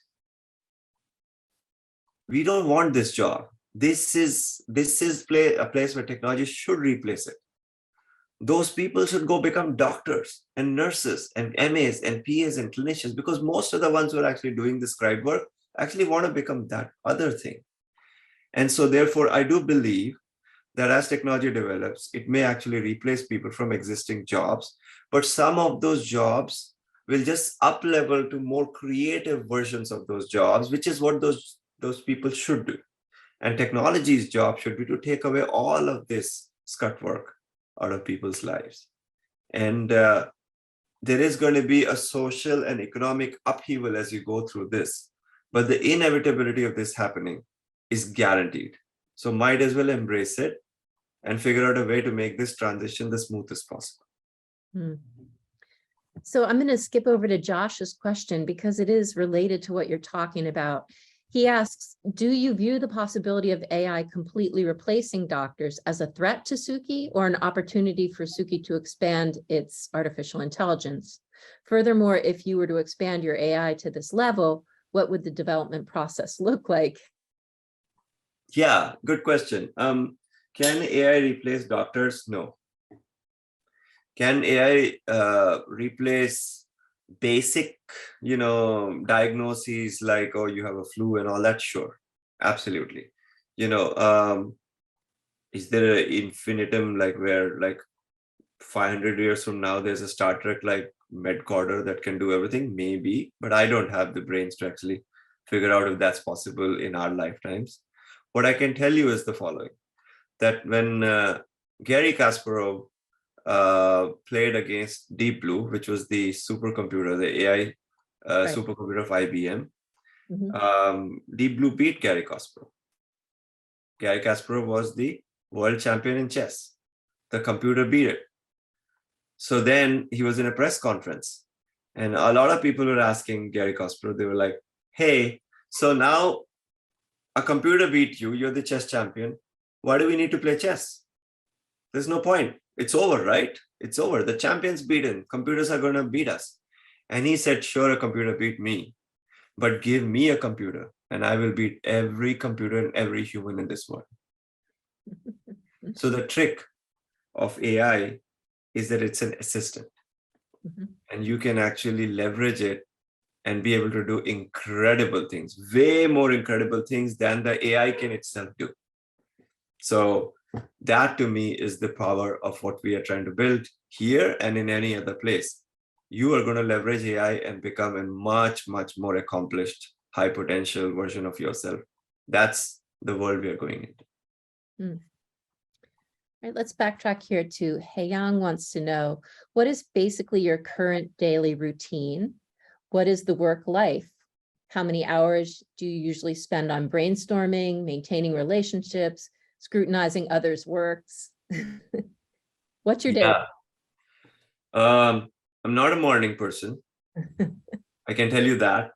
[SPEAKER 2] We don't want this job. This is a place where technology should replace it. Those people should go become doctors and nurses and MAs and PAs and clinicians, because most of the ones who are actually doing the scribe work actually want to become that other thing. And so therefore, I do believe that as technology develops, it may actually replace people from existing jobs, but some of those jobs will just up level to more creative versions of those jobs, which is what those people should do. And technology's job should be to take away all of this scut work out of people's lives. And there is going to be a social and economic upheaval as you go through this, but the inevitability of this happening is guaranteed. So might as well embrace it and figure out a way to make this transition the smoothest possible.
[SPEAKER 1] So I'm going to skip over to Josh's question because it is related to what you're talking about. He asks, do you view the possibility of AI completely replacing doctors as a threat to Suki or an opportunity for Suki to expand its artificial intelligence? Furthermore, if you were to expand your AI to this level, what would the development process look like?
[SPEAKER 2] Yeah, good question. Can AI replace doctors? No. Can AI replace basic, diagnoses like, oh, you have a flu and all that? Sure, absolutely. Is there an infinitum like where like 500 years from now there's a Star Trek like Medcorder that can do everything? Maybe, but I don't have the brains to actually figure out if that's possible in our lifetimes. What I can tell you is the following: that when Gary Kasparov played against Deep Blue, which was the supercomputer, the AI supercomputer of IBM, Deep Blue beat Gary Kasparov. Gary Kasparov was the world champion in chess. The computer beat it. So then he was in a press conference, and a lot of people were asking Gary Kasparov, they were like, hey, so now a computer beat you, you're the chess champion. Why do we need to play chess? There's no point. It's over, right? It's over. The champion's beaten. Computers are going to beat us. And he said, sure, a computer beat me, but give me a computer and I will beat every computer and every human in this world. So the trick of AI is that it's an assistant, and you can actually leverage it and be able to do incredible things, way more incredible things than the AI can itself do. So that to me is the power of what we are trying to build here and in any other place. You are going to leverage AI and become a much, much more accomplished, high potential version of yourself. That's the world we are going into.
[SPEAKER 1] All right, let's backtrack here to Heyang wants to know, what is basically your current daily routine? What is the work life? How many hours do you usually spend on brainstorming, maintaining relationships, scrutinizing others' works? What's your day?
[SPEAKER 2] I'm not a morning person. I can tell you that.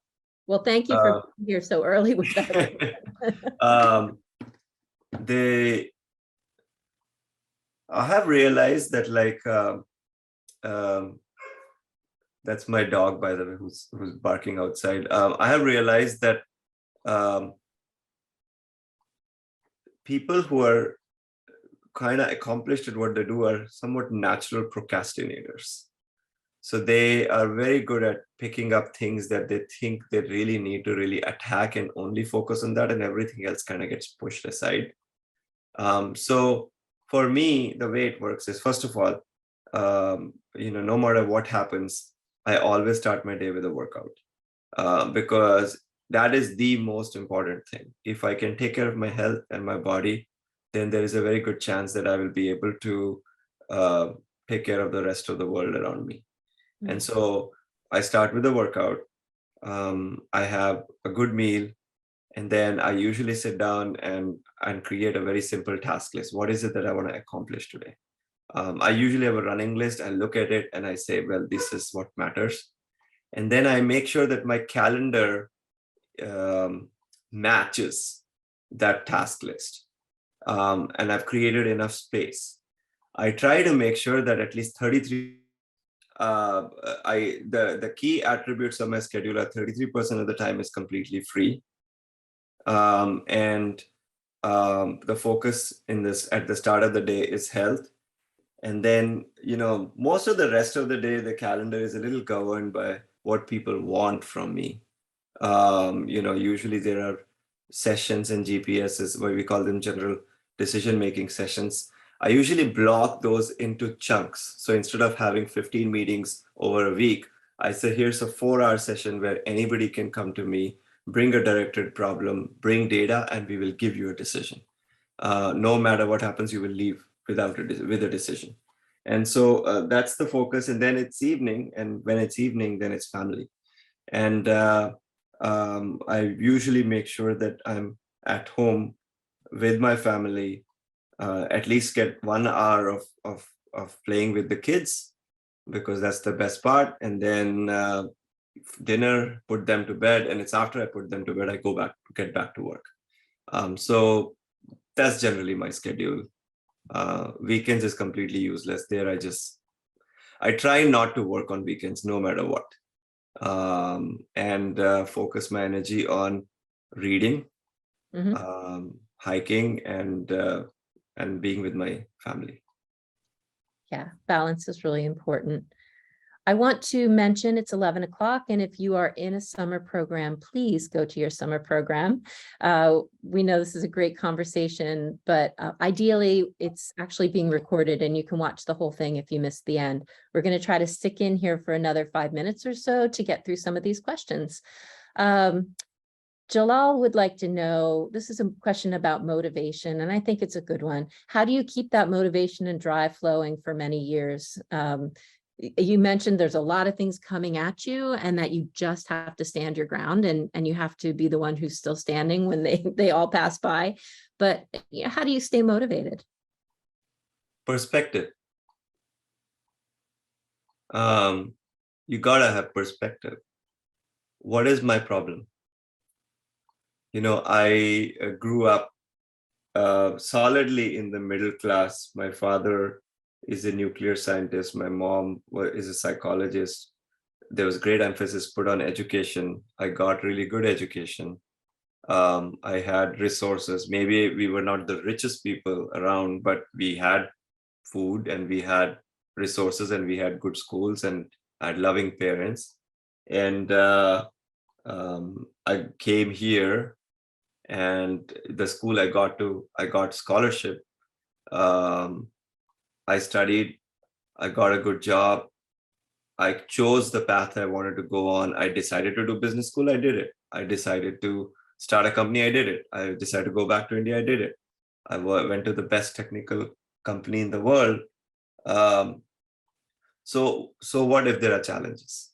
[SPEAKER 1] Well, thank you for being here so early with that.
[SPEAKER 2] I have realized that, like, that's my dog, by the way, who's barking outside. I have realized that people who are kind of accomplished at what they do are somewhat natural procrastinators. So they are very good at picking up things that they think they really need to really attack and only focus on that, and everything else kind of gets pushed aside. So for me, the way it works is, first of all, no matter what happens, I always start my day with a workout, because that is the most important thing. If I can take care of my health and my body, then there is a very good chance that I will be able to take care of the rest of the world around me. And so I start with a workout. I have a good meal, and then I usually sit down and create a very simple task list. What is it that I want to accomplish today? I usually have a running list. I look at it and I say, well, this is what matters. And then I make sure that my calendar matches that task list. And I've created enough space. I try to make sure that at least 33, the key attributes of my schedule are 33% of the time is completely free. And the focus in this at the start of the day is health. And then, most of the rest of the day, the calendar is a little governed by what people want from me. Usually there are sessions and GPSs, where we call them general decision-making sessions. I usually block those into chunks. So instead of having 15 meetings over a week, I say, here's a 4-hour session where anybody can come to me, bring a directed problem, bring data, and we will give you a decision. No matter what happens, you will leave with a decision. And so that's the focus. And then it's evening. And when it's evening, then it's family. And I usually make sure that I'm at home with my family, at least get 1 hour of playing with the kids, because that's the best part. And then dinner, put them to bed. And it's after I put them to bed, I get back to work. So that's generally my schedule. Weekends is completely useless. There, I try not to work on weekends, no matter what. And focus my energy on reading, hiking, and being with my family.
[SPEAKER 1] Yeah, balance is really important. I want to mention it's 11 o'clock, and if you are in a summer program, please go to your summer program. We know this is a great conversation, but ideally it's actually being recorded and you can watch the whole thing if you missed the end. We're going to try to stick in here for another 5 minutes or so to get through some of these questions. Jalal would like to know, this is a question about motivation, and I think it's a good one. How do you keep that motivation and drive flowing for many years? you mentioned there's a lot of things coming at you and that you just have to stand your ground and you have to be the one who's still standing when they all pass by. But how do you stay motivated?
[SPEAKER 2] Perspective. You gotta have perspective. What is my problem? I grew up solidly in the middle class. My father is a nuclear scientist. My mom is a psychologist. There was great emphasis put on education. I got really good education. I had resources. Maybe we were not the richest people around, but we had food and we had resources and we had good schools and I had loving parents. And I came here, and the school I got scholarship. I studied, I got a good job. I chose the path I wanted to go on. I decided to do business school, I did it. I decided to start a company, I did it. I decided to go back to India, I did it. I went to the best technical company in the world. So what if there are challenges?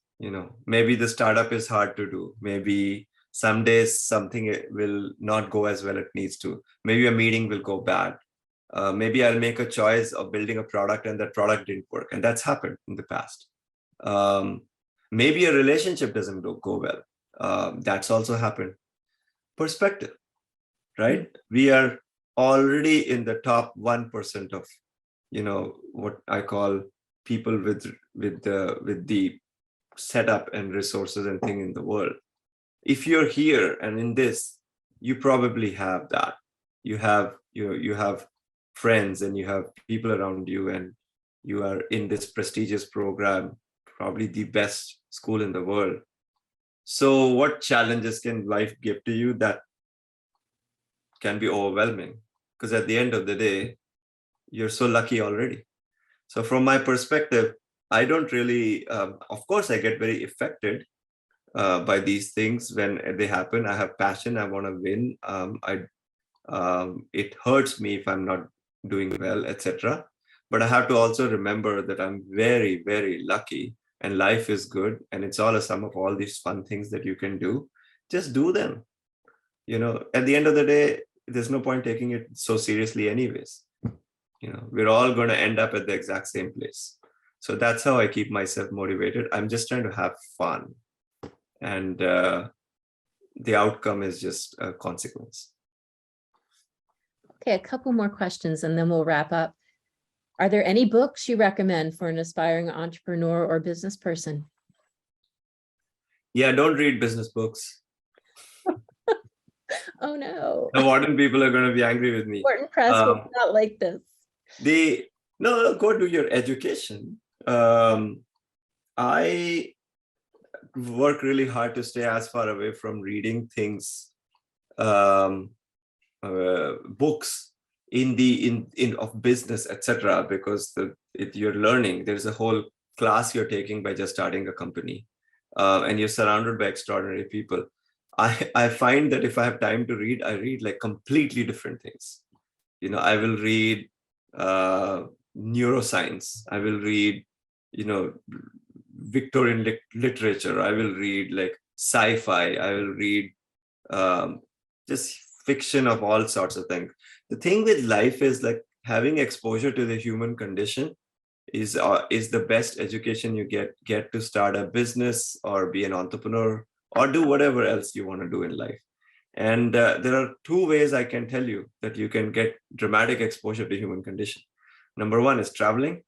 [SPEAKER 2] Maybe the startup is hard to do. Maybe some days something will not go as well it needs to. Maybe a meeting will go bad. Maybe I'll make a choice of building a product and that product didn't work. And that's happened in the past. Maybe a relationship doesn't go well. That's also happened. Perspective, right? We are already in the top 1% of, what I call people with the setup and resources and thing in the world. If you're here and in this, you probably have that. You have friends and you have people around you, and you are in this prestigious program, probably the best school in the world. So what challenges can life give to you that can be overwhelming? Because at the end of the day, you're so lucky already. So from my perspective, I don't really, of course, I get very affected by these things when they happen. I have passion, I want to win. It hurts me if I'm not doing well, etc. But I have to also remember that I'm very, very lucky and life is good. And it's all a sum of all these fun things that you can do. Just do them. At the end of the day, there's no point taking it so seriously anyways. We're all going to end up at the exact same place. So that's how I keep myself motivated. I'm just trying to have fun. And the outcome is just a consequence.
[SPEAKER 1] Okay, a couple more questions and then we'll wrap up. Are there any books you recommend for an aspiring entrepreneur or business person?
[SPEAKER 2] Yeah, don't read business books.
[SPEAKER 1] Oh no.
[SPEAKER 2] The Wharton people are going to be angry with me.
[SPEAKER 1] Wharton Press will not like this.
[SPEAKER 2] No, go do your education. I work really hard to stay as far away from reading things, books of business, etc. Because you're learning. There's a whole class you're taking by just starting a company, and you're surrounded by extraordinary people. I find that if I have time to read, I read like completely different things. I will read neuroscience. I will read, Victorian literature. I will read like sci-fi. I will read just fiction of all sorts of things. The thing with life is like having exposure to the human condition is the best education you get to start a business or be an entrepreneur or do whatever else you want to do in life. And there are two ways I can tell you that you can get dramatic exposure to human condition. Number one is traveling.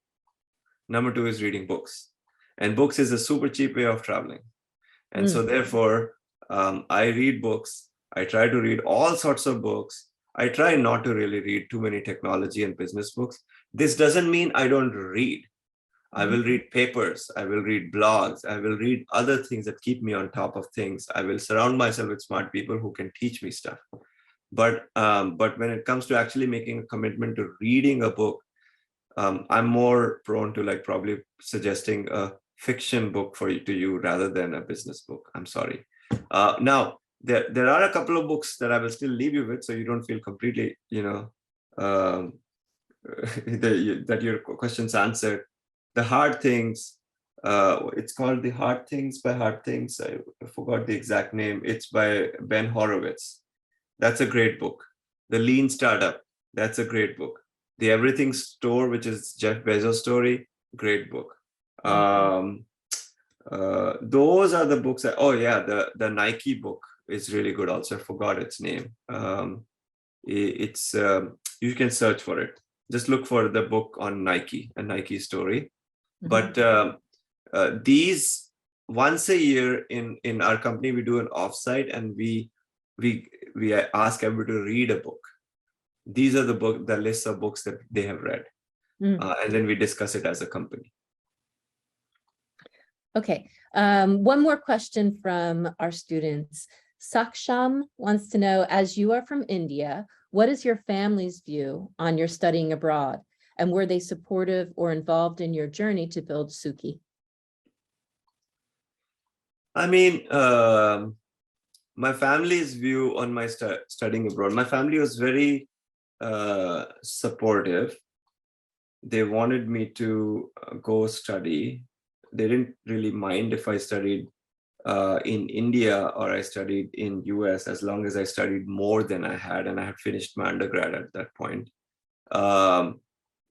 [SPEAKER 2] Number two is reading books. And books is a super cheap way of traveling. And so therefore, I read books. I try to read all sorts of books. I try not to really read too many technology and business books. This doesn't mean I don't read. I will read papers. I will read blogs. I will read other things that keep me on top of things. I will surround myself with smart people who can teach me stuff. But when it comes to actually making a commitment to reading a book, I'm more prone to like probably suggesting a fiction book to you rather than a business book. I'm sorry. Now, there are a couple of books that I will still leave you with, so you don't feel completely, that your questions answered. The hard things It's called The Hard Things by Hard Things. I forgot the exact name. It's by Ben Horowitz. That's a great book. The Lean Startup. That's a great book. The Everything Store, which is Jeff Bezos' story. Great book. Those are the books. The Nike book is really good. Also, I forgot its name. It's you can search for it. Just look for the book on Nike, a Nike story. But these, once a year in our company, we do an offsite, and we ask everybody to read a book. These are the lists of books that they have read, and then we discuss it as a company.
[SPEAKER 1] Okay, one more question from our students. Saksham wants to know, as you are from India, what is your family's view on your studying abroad? And were they supportive or involved in your journey to build Suki?
[SPEAKER 2] I mean, my family's view on my studying abroad, my family was very supportive. They wanted me to go study. They didn't really mind if I studied in India or I studied in US, as long as I studied more than I had, and I had finished my undergrad at that point.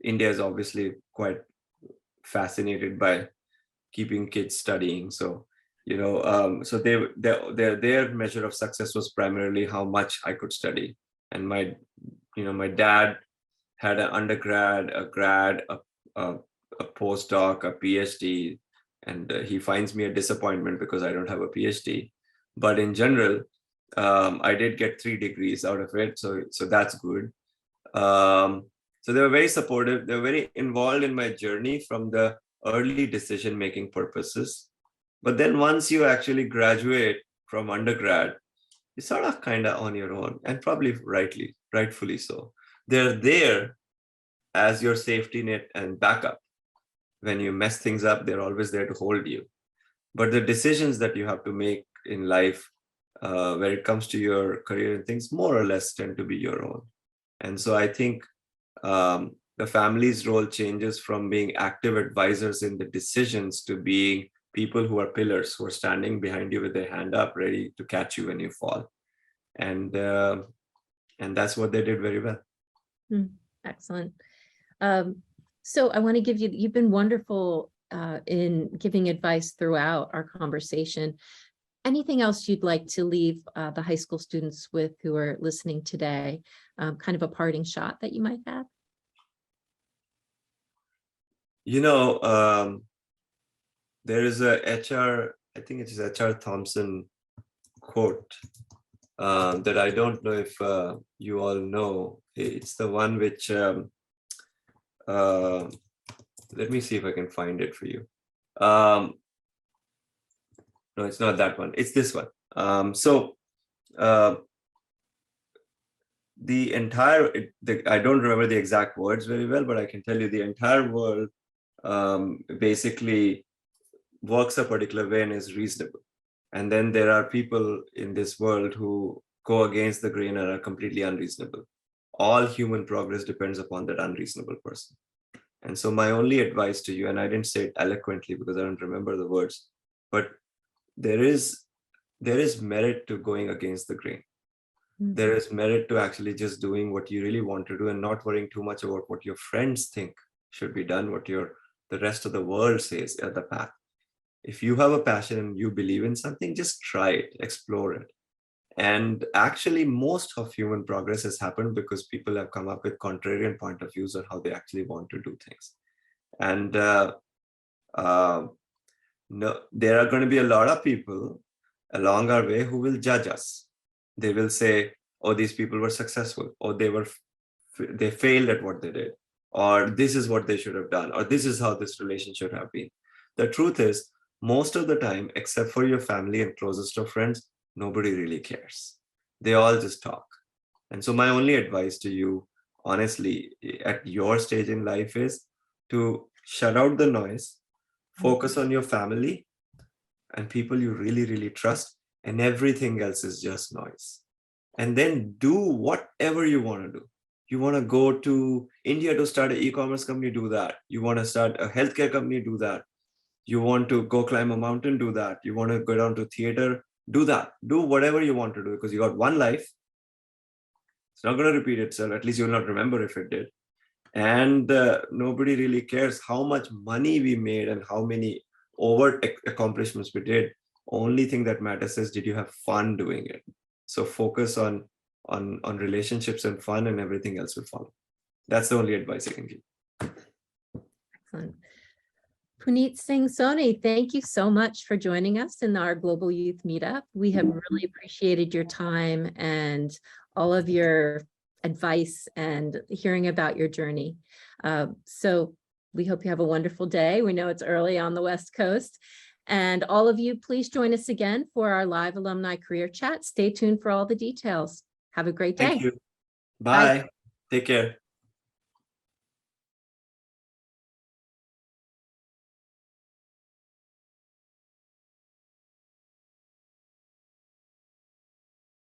[SPEAKER 2] India is obviously quite fascinated by keeping kids studying. So, so their measure of success was primarily how much I could study. And my dad had an undergrad, a grad, a postdoc, a PhD, and he finds me a disappointment because I don't have a PhD. But in general, I did get 3 degrees out of it, so that's good. So they were very supportive. They were very involved in my journey from the early decision-making purposes. But then once you actually graduate from undergrad, you're sort of kind of on your own, and probably rightfully so. They're there as your safety net and backup. When you mess things up, they're always there to hold you. But the decisions that you have to make in life, when it comes to your career and things, more or less tend to be your own. And so I think the family's role changes from being active advisors in the decisions to being people who are pillars, who are standing behind you with their hand up, ready to catch you when you fall. And that's what they did very well.
[SPEAKER 1] Excellent. So I want to give you've been wonderful in giving advice throughout our conversation. Anything else you'd like to leave the high school students with who are listening today? Kind of a parting shot that you might have?
[SPEAKER 2] There is a I think it is HR Thompson quote that I don't know if you all know. It's the one which, let me see if I can find it for you. No, it's not that one. It's this one. The entire, I don't remember the exact words very well, but I can tell you the entire world basically works a particular way and is reasonable. And then there are people in this world who go against the grain and are completely unreasonable. All human progress depends upon that unreasonable person. And so my only advice to you, and I didn't say it eloquently because I don't remember the words, but there is merit to going against the grain. There is merit to actually just doing what you really want to do and not worrying too much about what your friends think should be done, what the rest of the world says at the path. If you have a passion and you believe in something, just try it, explore it. And actually, most of human progress has happened because people have come up with contrarian point of views on how they actually want to do things. And there are going to be a lot of people along our way who will judge us. They will say, oh, these people were successful, or they failed at what they did, or this is what they should have done, or this is how this relationship should have been. The truth is, most of the time, except for your family and closest of friends, nobody really cares. They all just talk. And so my only advice to you, honestly, at your stage in life is to shut out the noise, focus on your family and people you really, really trust, and everything else is just noise. And then do whatever you want to do. You want to go to India to start an e-commerce company, do that. You want to start a healthcare company, do that. You want to go climb a mountain, do that. You want to go down to theater, do that. Do whatever you want to do because you got one life. It's not going to repeat itself. At least you'll not remember if it did. And nobody really cares how much money we made and how many overt accomplishments we did. Only thing that matters is, did you have fun doing it? So focus on relationships and fun, and everything else will follow. That's the only advice I can give.
[SPEAKER 1] Excellent. Punit Singh Soni, thank you so much for joining us in our Global Youth Meetup. We have really appreciated your time and all of your advice and hearing about your journey. So we hope you have a wonderful day. We know it's early on the West Coast. And all of you, please join us again for our live alumni career chat. Stay tuned for all the details. Have a great day.
[SPEAKER 2] Thank you. Bye. Take care.